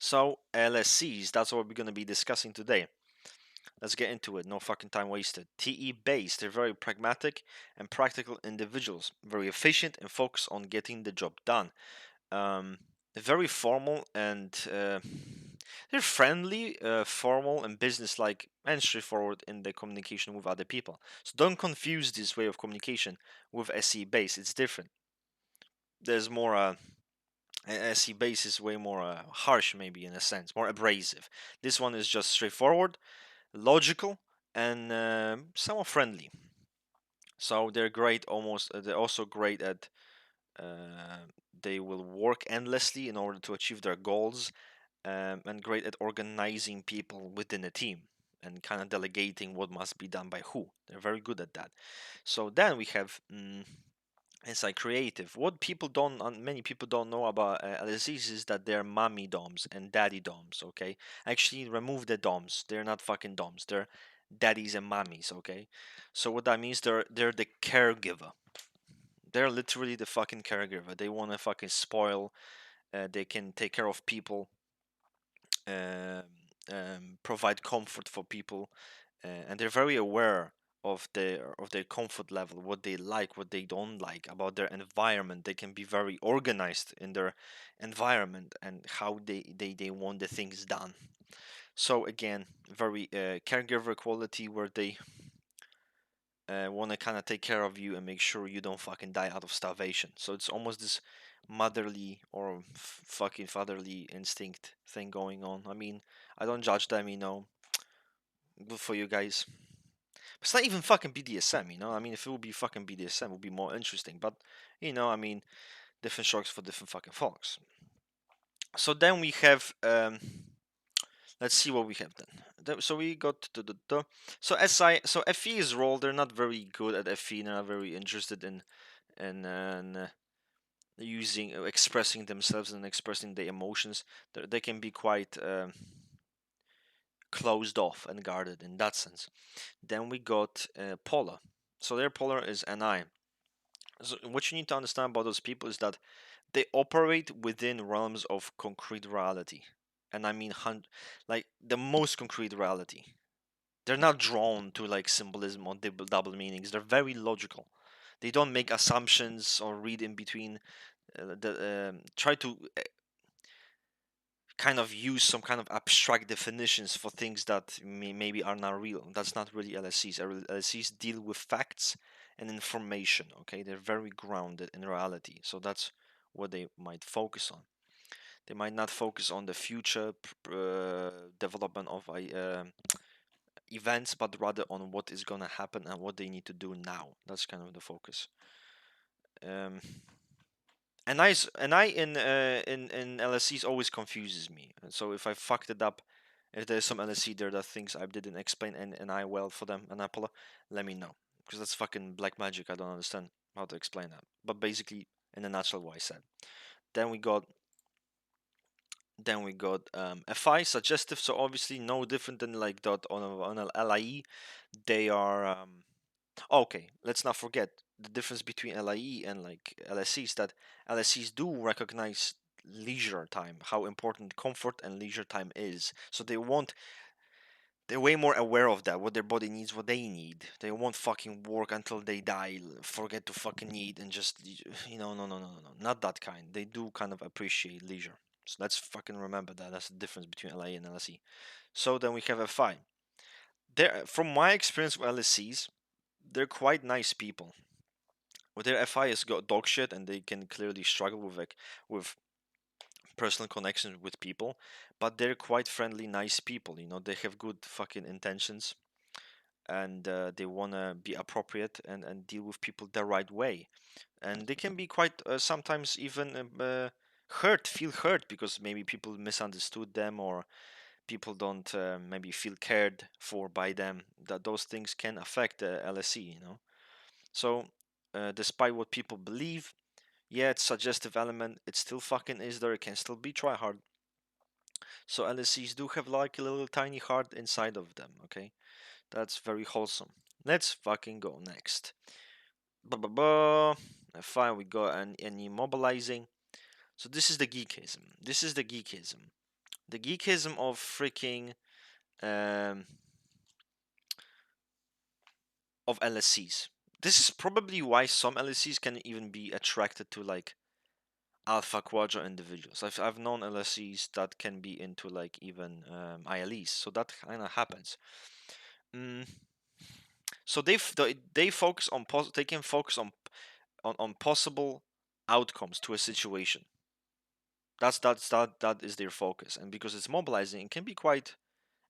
So LSEs, that's what we're going to be discussing today. Let's get into it. No fucking time wasted. TE based, they're very pragmatic and practical individuals, very efficient and focused on getting the job done. Um, Very formal and they're friendly, formal and business-like and straightforward in their communication with other people. So don't confuse this way of communication with SE based. It's different. There's more SE base is way more harsh, maybe in a sense, more abrasive. This one is just straightforward, logical, and somewhat friendly. So they're great. Almost, they're also great at. Uh, they will work endlessly in order to achieve their goals, and great at organizing people within a team and kind of delegating what must be done by who. They're very good at that. So then we have. It's like creative. What people don't, many people don't know about LSEs is that they're mommy doms and daddy doms. Okay, actually remove the doms. They're not fucking doms. They're daddies and mommies. Okay, so what that means, they're the caregiver. They're literally the fucking caregiver. They want to fucking spoil. They can take care of people, um, provide comfort for people, and they're very aware of their comfort level, what they like, what they don't like about their environment. They can be very organized in their environment and how they want the things done. So again, very caregiver quality where they want to kind of take care of you and make sure you don't fucking die out of starvation. So it's almost this motherly or fucking fatherly instinct thing going on. I mean, I don't judge them, good for you guys. It's not even fucking BDSM. I mean, if it would be fucking BDSM, it would be more interesting. But, I mean, different strokes for different fucking folks. So then we have, let's see what we have then. So we got so so FE's role, they're not very good at FE. They're not very interested in using, expressing themselves and expressing their emotions. They can be quite closed off and guarded in that sense. Then we got Polar. So their Polar is NI. So what you need to understand about those people is that they operate within realms of concrete reality, and I mean like the most concrete reality. They're not drawn to like symbolism or double meanings. They're very logical. They don't make assumptions or read in between. Try to kind of use some kind of abstract definitions for things that maybe are not real. That's not really LSEs. LSEs deal with facts and information. Okay, they're very grounded in reality. So that's what they might focus on. They might not focus on the future development of events, but rather on what is gonna happen and what they need to do now. That's kind of the focus. Um, and I in LSEs always confuses me. And so if I fucked it up, if there's some LSE there that thinks I didn't explain and I well for them and Apollo, let me know, because that's fucking black magic. I don't understand how to explain that. But basically, in a nutshell, what I said. Then we got FI suggestive. So obviously no different than like dot on an LIE. They are okay, let's not forget the difference between LIE and like LSEs, that LSEs do recognize leisure time, how important comfort and leisure time is. So they're way more aware of that, what their body needs, what they need. They won't fucking work until they die, forget to fucking eat, and just, no, not that kind. They do kind of appreciate leisure. So let's fucking remember that. That's the difference between LIE and LSE. So then we have FI. From my experience with LSEs, they're quite nice people. With their FI has got dog shit, and they can clearly struggle with personal connections with people, but they're quite friendly, nice people. They have good fucking intentions, and they wanna be appropriate and deal with people the right way. And they can be quite sometimes even feel hurt because maybe people misunderstood them, or people don't maybe feel cared for by them. That those things can affect the LSE. So, despite what people believe, yeah, it's suggestive element. It still fucking is there. It can still be try hard. So LSEs do have like a little tiny heart inside of them. Okay, that's very wholesome. Let's fucking go next. Fine, we got an immobilizing. So this is the geekism. This is the geekism. The geekism of freaking um, of LSEs. This is probably why some LSEs can even be attracted to like alpha quadra individuals. I've known LSEs that can be into like even ILEs, so that kind of happens. Mm, so they focus on they can focus on possible outcomes to a situation. That is their focus, and because it's mobilizing, it can be quite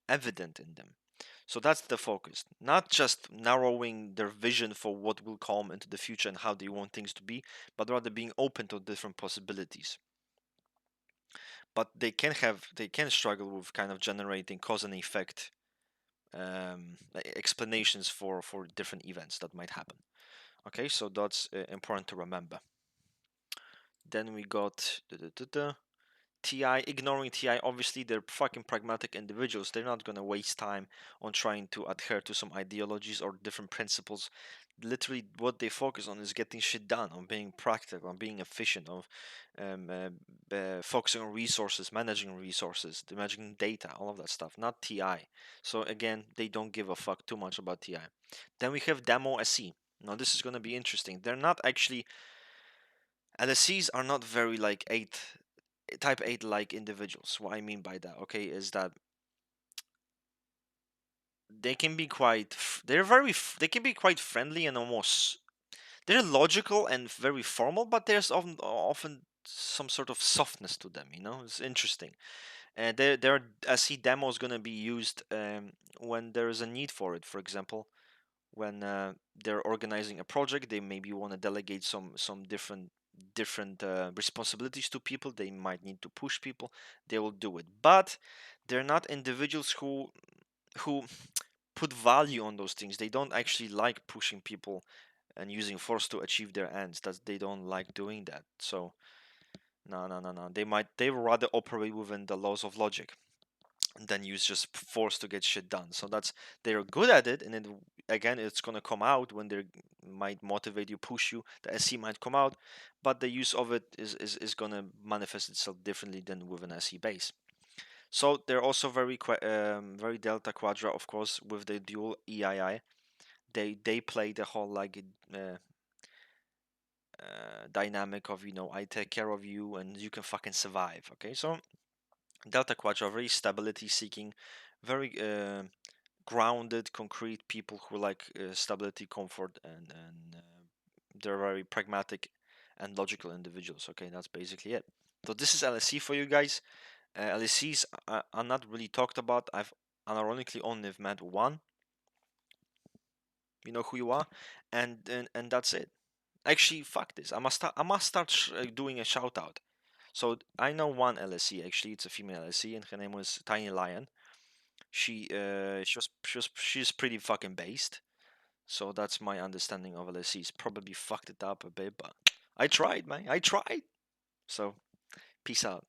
evident in them. So that's the focus, not just narrowing their vision for what will come into the future and how they want things to be, but rather being open to different possibilities. But they can struggle with kind of generating cause and effect explanations for different events that might happen. Okay, so that's important to remember. Then we got TI, ignoring TI, obviously they're fucking pragmatic individuals. They're not gonna waste time on trying to adhere to some ideologies or different principles. Literally, what they focus on is getting shit done, on being practical, on being efficient, on um, focusing on resources, managing data, all of that stuff. Not TI. So again, they don't give a fuck too much about TI. Then we have Demo SE. Now this is gonna be interesting. They're not actually LSEs are not very like type 8 like individuals. What I mean by that, okay, is that they can be they can be quite friendly and almost they're logical and very formal, but there's often some sort of softness to them, you know. It's interesting. And their SE demo is going to be used when there is a need for it. For example, when they're organizing a project, they maybe want to delegate some different responsibilities to people. They might need to push people. They will do it, but they're not individuals who put value on those things. They don't actually like pushing people and using force to achieve their ends. That they don't like doing that. So no, no, no, no. They rather operate within the laws of logic than use just force to get shit done. So that's they're good at it, and then again, it's gonna come out when they might motivate you, push you. The SE might come out, but the use of it is gonna manifest itself differently than with an SE base. So they're also very delta quadra, of course, with the dual EII. They play the whole like dynamic of, you know, I take care of you and you can fucking survive. Okay, so delta quadra very stability seeking, very grounded, concrete people who like stability, comfort, and they're very pragmatic and logical individuals. Okay, that's basically it. So this is LSE for you guys. LSEs are not really talked about. I've unironically only met one. You know who you are, and that's it. Actually, fuck this. I must start doing a shout out. So I know one LSE. Actually, it's a female LSE, and her name was Tiny Lion. She's pretty fucking based. So that's my understanding of LSEs. Probably fucked it up a bit, but I tried, man. I tried. So peace out.